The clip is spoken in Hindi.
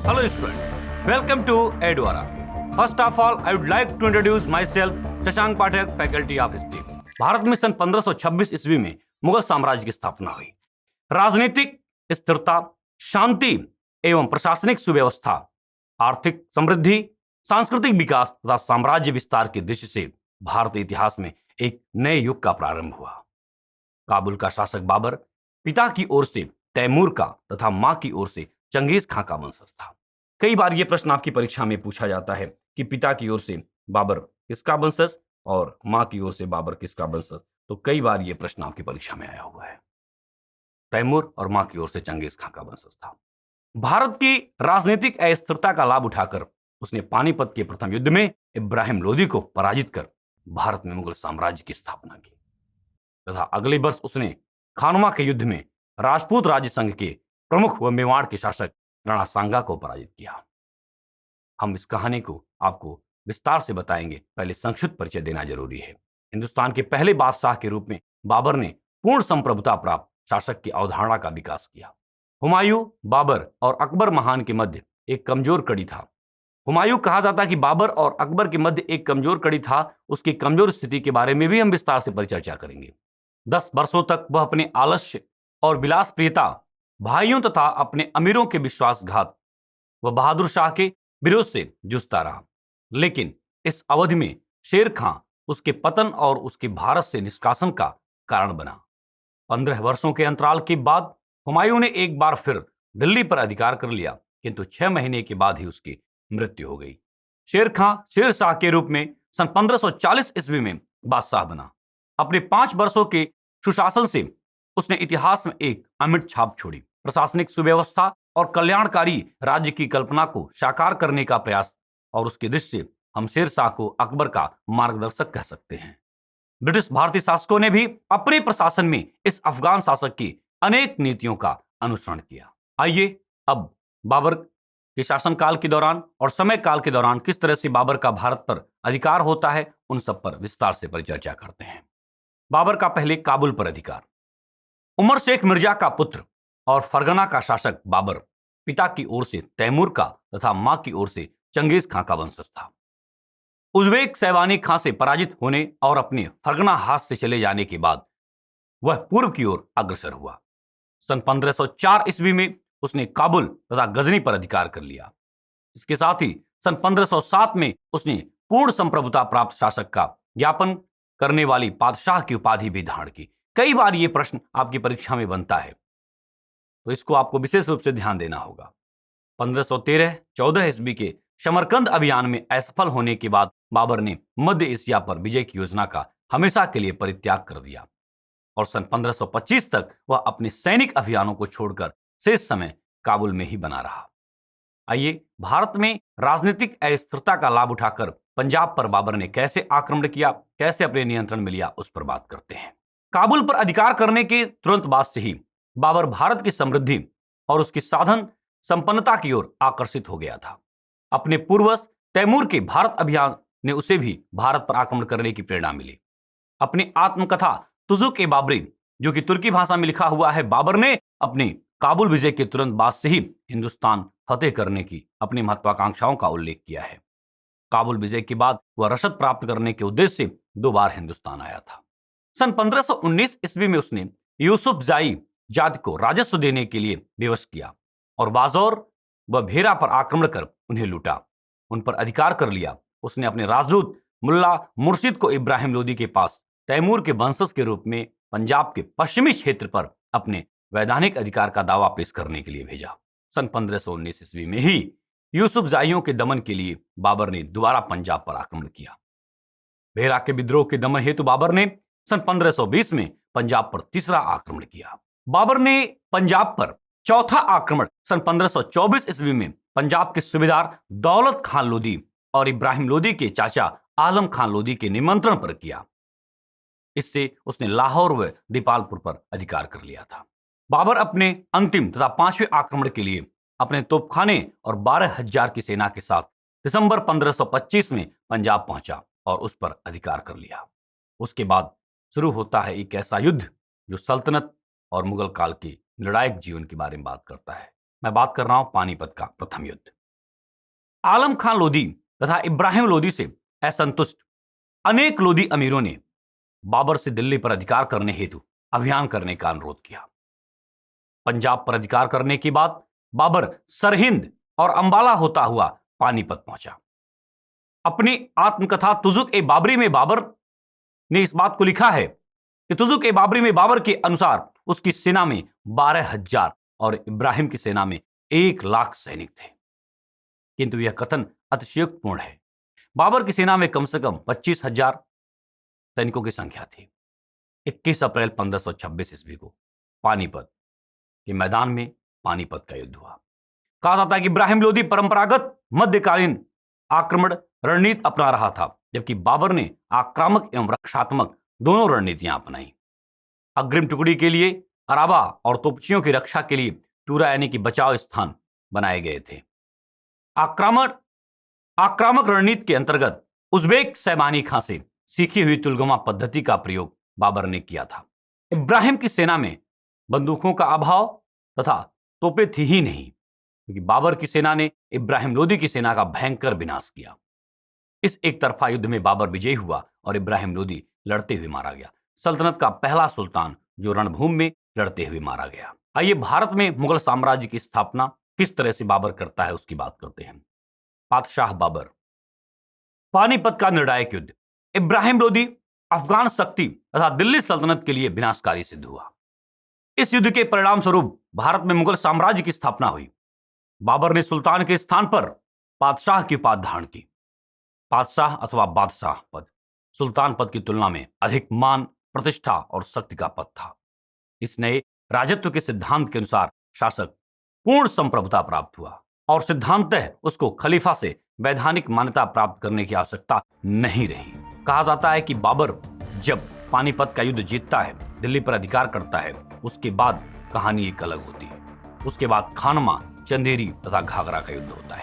Hello students, welcome to Edwara. First of all, I would like to introduce myself, Shashank Pathak, faculty of history. Bharat में सन 1526 ईस्वी में मुगल साम्राज्य की स्थापना हुई। राजनीतिक स्थिरता, शांति एवं प्रशासनिक सुव्यवस्था, आर्थिक समृद्धि, सांस्कृतिक विकास तथा साम्राज्य विस्तार की दृष्टि से भारतीय इतिहास में एक नए युग का प्रारंभ हुआ। काबुल का शासक बाबर पिता की ओर से तैमूर का तथा मां की ओर से चंगेज खां का वंशज था। कई बार यह प्रश्न आपकी परीक्षा में पूछा जाता है कि पिता की ओर से बाबर किसका वंशज और मां की ओर से बाबर किसका वंशज। तो कई बार यह प्रश्न आपकी परीक्षा में आया हुआ है। तैमूर और मां की ओर से चंगेज खां का वंशज था। भारत की राजनीतिक अस्थिरता का लाभ उठाकर उसने पानीपत के प्रथम युद्ध में इब्राहिम लोदी को पराजित कर भारत में मुगल साम्राज्य की स्थापना की तथा अगले वर्ष उसने खानवा के युद्ध में राजपूत राज्य संघ के प्रमुख व मेवाड़ के शासक राणा सांगा को पराजित किया। हम इस कहानी को आपको विस्तार से बताएंगे, पहले संक्षिप्त परिचय देना जरूरी है। हिंदुस्तान के पहले बादशाह के रूप में बाबर ने पूर्ण संप्रभुता प्राप्त शासक की अवधारणा का विकास किया। हुमायूं, बाबर और अकबर महान के मध्य एक कमजोर कड़ी था। हुमायूं कहा जाता कि बाबर और अकबर के मध्य एक कमजोर कड़ी था। उसकी कमजोर स्थिति के बारे में भी हम विस्तार से परिचर्चा करेंगे। 10 वर्षों तक वह अपने आलस्य और विलासप्रियता, भाइयों तथा अपने अमीरों के विश्वासघात व बहादुर शाह के विरोध से जूझता रहा। लेकिन इस अवधि में शेर खां उसके पतन और उसके भारत से निष्कासन का कारण बना। 15 वर्षों के अंतराल के बाद हुमायूं ने एक बार फिर दिल्ली पर अधिकार कर लिया, किंतु 6 महीने के बाद ही उसकी मृत्यु हो गई। शेर खां शेर शाह के रूप में सन 1540 ईस्वी में बादशाह बना। अपने 5 वर्षों के सुशासन से उसने इतिहास में एक अमिट छाप छोड़ी। प्रशासनिक सुव्यवस्था और कल्याणकारी राज्य की कल्पना को साकार करने का प्रयास, और उसकी दृष्टि से हम शेर शाह को अकबर का मार्गदर्शक कह सकते हैं। ब्रिटिश भारतीय शासकों ने भी अपने प्रशासन में इस अफगान शासक की अनेक नीतियों का अनुसरण किया। आइए अब बाबर के शासनकाल के दौरान और समय काल के दौरान किस तरह से बाबर का भारत पर अधिकार होता है, उन सब पर विस्तार से परिचर्चा करते हैं। बाबर का पहले काबुल पर अधिकार। उमर शेख मिर्जा का पुत्र और फरगना का शासक बाबर पिता की ओर से तैमूर का तथा मां की ओर से चंगेज खां का वंशज था। उज्बेक सैवानी खां से पराजित होने और अपने फरगना हाथ से चले जाने के बाद वह पूर्व की ओर अग्रसर हुआ। सन 1504 ईस्वी में उसने काबुल तथा गजनी पर अधिकार कर लिया। इसके साथ ही सन 1507 में उसने पूर्ण संप्रभुता प्राप्त शासक का ज्ञापन करने वाली पातशाह की उपाधि भी धारण की। कई बार यह प्रश्न आपकी परीक्षा में बनता है, तो इसको आपको विशेष रूप से ध्यान देना होगा। 1513-14 ईस्वी के समरकंद अभियान में असफल होने के बाद बाबर ने मध्य एशिया पर विजय की योजना का हमेशा के लिए परित्याग कर दिया और सन 1525 तक वह अपने सैनिक अभियानों को छोड़कर शेष समय काबुल में ही बना रहा। आइए भारत में राजनीतिक अस्थिरता का लाभ उठाकर पंजाब पर बाबर ने कैसे आक्रमण किया, कैसे अपने नियंत्रण में लिया, उस पर बात करते हैं। काबुल पर अधिकार करने के तुरंत बाद से ही बाबर भारत की समृद्धि और उसकी साधन संपन्नता की ओर आकर्षित हो गया था। अपने पूर्वज तैमूर के भारत अभियान ने उसे भी भारत पर आक्रमण करने की प्रेरणा मिली। अपनी आत्मकथा तुजुक-ए बाबरी, जो कि तुर्की भाषा में लिखा हुआ है, बाबर ने अपनी काबुल विजय के तुरंत बाद से ही हिंदुस्तान फतेह करने की अपनी महत्वाकांक्षाओं का उल्लेख किया है। काबुल विजय के बाद वह रसद प्राप्त करने के उद्देश्य से 2 बार हिंदुस्तान आया था। सन 1519 ईस्वी में उसने यूसुफ जाई जाति को राजस्व देने के लिए विवश किया और बाजौर व भेरा पर आक्रमण कर उन्हें लूटा, उन पर अधिकार कर लिया। उसने अपने राजदूत मुल्ला मुर्शिद को इब्राहिम लोदी के पास तैमूर के वंशज के रूप में पंजाब के पश्चिमी क्षेत्र पर अपने वैधानिक अधिकार का दावा पेश करने के लिए भेजा। सन 1519 ईस्वी में ही यूसुफ जाइयों के दमन के लिए बाबर ने दोबारा पंजाब पर आक्रमण किया। भेरा के विद्रोह के दमन हेतु बाबर ने सन 1520 में पंजाब पर तीसरा आक्रमण किया। बाबर ने पंजाब पर चौथा आक्रमण सन 1524 ईस्वी में पंजाब के सूबेदार दौलत खान लोदी और इब्राहिम लोदी के चाचा आलम खान लोदी के निमंत्रण पर किया। इससे उसने लाहौर व दीपालपुर पर अधिकार कर लिया था। बाबर अपने अंतिम तथा 5वें आक्रमण के लिए अपने तोपखाने और 12,000 की सेना के साथ दिसंबर 1525 में पंजाब पहुंचा और उस पर अधिकार कर लिया। उसके बाद शुरू होता है एक ऐसा युद्ध जो सल्तनत और मुगल काल के निर्णायक जीवन के बारे में बात करता है। मैं बात कर रहा हूं पानीपत का प्रथम युद्ध। आलम खान लोदी तथा इब्राहिम लोदी से असंतुष्ट अनेक लोदी अमीरों ने बाबर से दिल्ली पर अधिकार करने हेतु अभियान करने का अनुरोध किया। पंजाब पर अधिकार करने के बाद बाबर सरहिंद और अंबाला होता हुआ पानीपत पहुंचा। अपनी आत्मकथा तुजुक ए बाबरी में बाबर ने इस बात को लिखा है कि तुजुक ए बाबरी में बाबर के अनुसार उसकी सेना में 12,000 और इब्राहिम की सेना में 1,00,000 सैनिक थे, किंतु यह कथन अतिशयोक्तिपूर्ण है। बाबर की सेना में कम से कम 25,000 सैनिकों की संख्या थी। 21 अप्रैल 1526 ईस्वी को पानीपत के मैदान में पानीपत का युद्ध हुआ। कहा जाता है कि इब्राहिम लोदी परंपरागत मध्यकालीन आक्रमण रणनीति अपना रहा था, जबकि बाबर ने आक्रामक एवं रक्षात्मक दोनों रणनीतियां अपनाई। अग्रिम टुकड़ी के लिए अराबा और तोपचियों की रक्षा के लिए टूरा यानी कि बचाव स्थान बनाए गए थे। आक्रामक रणनीति के अंतर्गत उज्बेक सैमानी खां से सीखी हुई तुलगमा पद्धति का प्रयोग बाबर ने किया था। इब्राहिम की सेना में बंदूकों का अभाव तथा तोपें थी ही नहीं, क्योंकि बाबर की सेना ने इब्राहिम लोदी की सेना का भयंकर विनाश किया। इस एक तरफा युद्ध में बाबर विजयी हुआ और इब्राहिम लोदी लड़ते हुए मारा गया। सल्तनत का पहला सुल्तान जो रणभूमि में लड़ते हुए मारा गया। आइए भारत में मुगल साम्राज्य की स्थापना किस तरह से बाबर करता है उसकी बात करते हैं। बादशाह बाबर। पानीपत का निर्णायक युद्ध इब्राहिम लोदी अफगान शक्ति तथा दिल्ली सल्तनत के लिए विनाशकारी सिद्ध हुआ। इस युद्ध के परिणाम स्वरूप भारत में मुगल साम्राज्य की स्थापना हुई। बाबर ने सुल्तान के स्थान पर बादशाह की उपाधि धारण की। बादशाह अथवा बादशाह पद सुल्तान पद की तुलना में अधिक मान, प्रतिष्ठा और शक्ति का पद था। इस नए राजत्व के सिद्धांत के अनुसार शासक पूर्ण संप्रभुता प्राप्त हुआ और सिद्धांततः उसको खलीफा से वैधानिक मान्यता प्राप्त करने की आवश्यकता नहीं रही। कहा जाता है कि बाबर जब पानीपत का युद्ध जीतता है, दिल्ली पर अधिकार करता है, उसके बाद कहानी एक अलग होती है। उसके बाद खानमा, चंदेरी तथा घाघरा का युद्ध होता है।